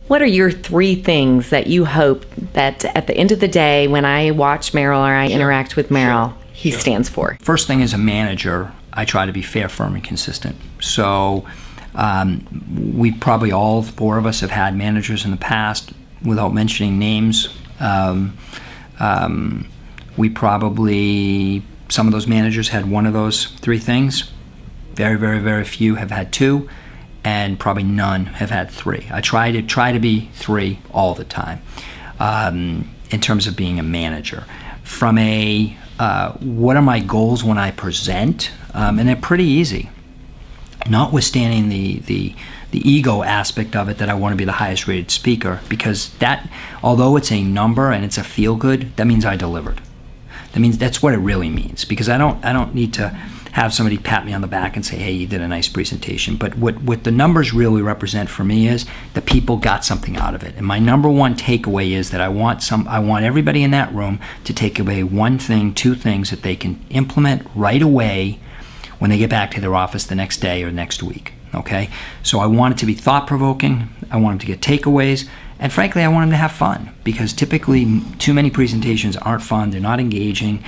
What are your 3 things that you hope that at the end of the day, when I watch Merrill or I interact with Merrill, he stands for? First thing, as a manager, I try to be fair, firm, and consistent. So we probably all 4 of us have had managers in the past, without mentioning names. We probably, some of those managers had one of those 3 things. Very, very, very few have had 2. And probably none have had 3. I try to be 3 all the time in terms of being a manager. From a what are my goals when I present, and they're pretty easy. Notwithstanding the ego aspect of it, that I want to be the highest rated speaker, because that, although it's a number and it's a feel good, that means I delivered. That means that's what it really means, because I don't need to have somebody pat me on the back and say, hey, you did a nice presentation. But what the numbers really represent for me is the people got something out of it. And my number 1 takeaway is that I want everybody in that room to take away 1 thing, 2 things that they can implement right away when they get back to their office the next day or next week. Okay? So I want it to be thought-provoking. I want them to get takeaways. And frankly, I want them to have fun, because typically too many presentations aren't fun. They're not engaging.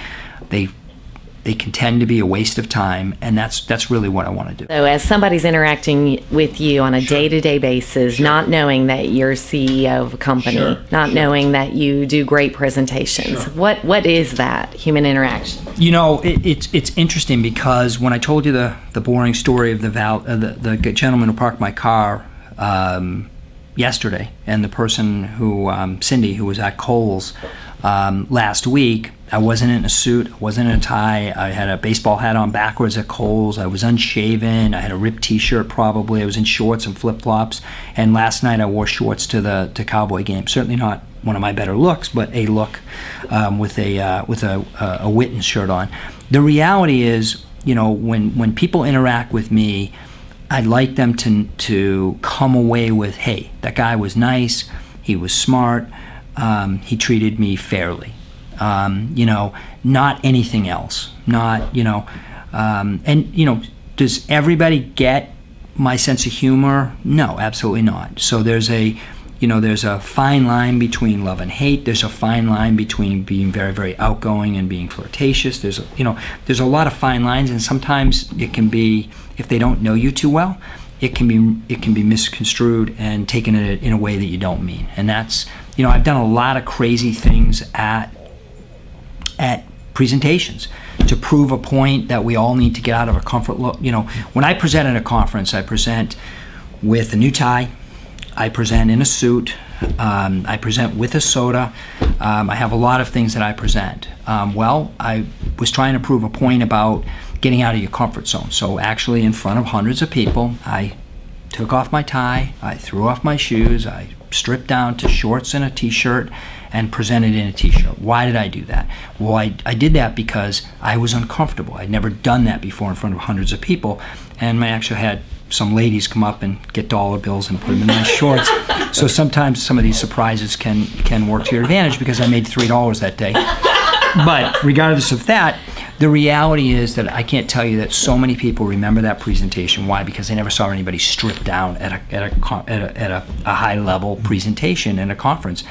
They can tend to be a waste of time, and that's really what I want to do. So as somebody's interacting with you on a day-to-day basis, not knowing that you're CEO of a company, not knowing that you do great presentations, what is that human interaction? You know, it's interesting, because when I told you the boring story of the gentleman who parked my car yesterday, and the person who, Cindy, who was at Kohl's last week, I wasn't in a suit, I wasn't in a tie, I had a baseball hat on backwards at Kohl's, I was unshaven, I had a ripped t-shirt probably, I was in shorts and flip-flops, and last night I wore shorts to the Cowboy game. Certainly not one of my better looks, but a look with a Witten shirt on. The reality is, you know, when people interact with me, I'd like them to come away with, hey, that guy was nice, he was smart, he treated me fairly. You know, not anything else. Not, you know, and, you know, does everybody get my sense of humor? No, absolutely not. So there's a fine line between love and hate. There's a fine line between being very, very outgoing and being flirtatious. There's a lot of fine lines, and sometimes it can be, if they don't know you too well, it can be misconstrued and taken in a way that you don't mean. And that's, you know, I've done a lot of crazy things at presentations to prove a point that we all need to get out of a comfort. You know, when I present at a conference, I present with a new tie, I present in a suit, I present with a soda, I have a lot of things that I present. Well, I was trying to prove a point about getting out of your comfort zone. So actually, in front of hundreds of people, I took off my tie, I threw off my shoes, I stripped down to shorts and a t-shirt, and presented in a t-shirt. Why did I do that? Well, I did that because I was uncomfortable. I'd never done that before in front of hundreds of people, and I actually had some ladies come up and get dollar bills and put them in my shorts. So sometimes some of these surprises can work to your advantage, because I made $3 that day. But regardless of that, the reality is that I can't tell you that so many people remember that presentation. Why? Because they never saw anybody stripped down at a high-level presentation in a conference.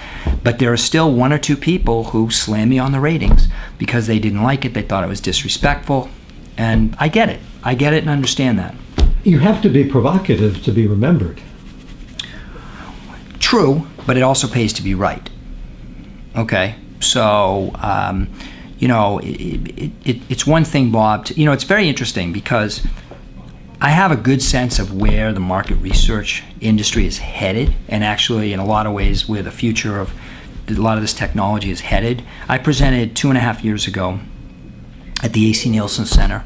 But there are still 1 or 2 people who slam me on the ratings because they didn't like it, they thought it was disrespectful, and I get it. I get it and understand that. You have to be provocative to be remembered. True, but it also pays to be right. Okay? So, you know, it's one thing, Bob, you know, it's very interesting, because I have a good sense of where the market research industry is headed, and actually in a lot of ways where the future of a lot of this technology is headed. I presented 2.5 years ago at the A.C. Nielsen Center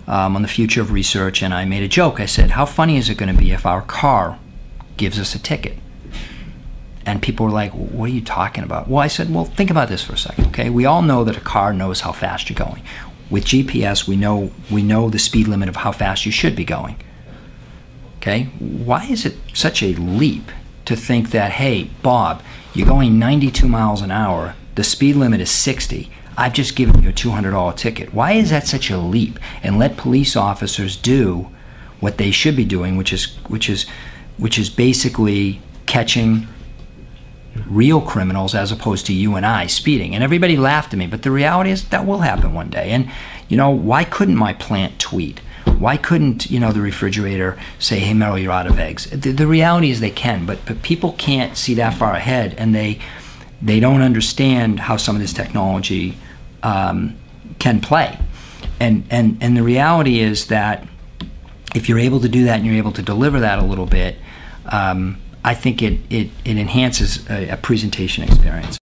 on the future of research, and I made a joke. I said, how funny is it going to be if our car gives us a ticket? And people were like, what are you talking about? Well, I said, well, think about this for a second, okay? We all know that a car knows how fast you're going. With GPS, we know the speed limit of how fast you should be going. Okay? Why is it such a leap to think that, hey, Bob, you're going 92 miles an hour, the speed limit is 60, I've just given you a $200 ticket. Why is that such a leap? And let police officers do what they should be doing, which is basically catching real criminals as opposed to you and I speeding. And everybody laughed at me, but the reality is that will happen one day. And why couldn't my plant tweet? Why couldn't the refrigerator say, "Hey Merrill, you're out of eggs"? The reality is they can, but people can't see that far ahead, and they don't understand how some of this technology can play. And the reality is that if you're able to do that and you're able to deliver that a little bit, I think it enhances a presentation experience.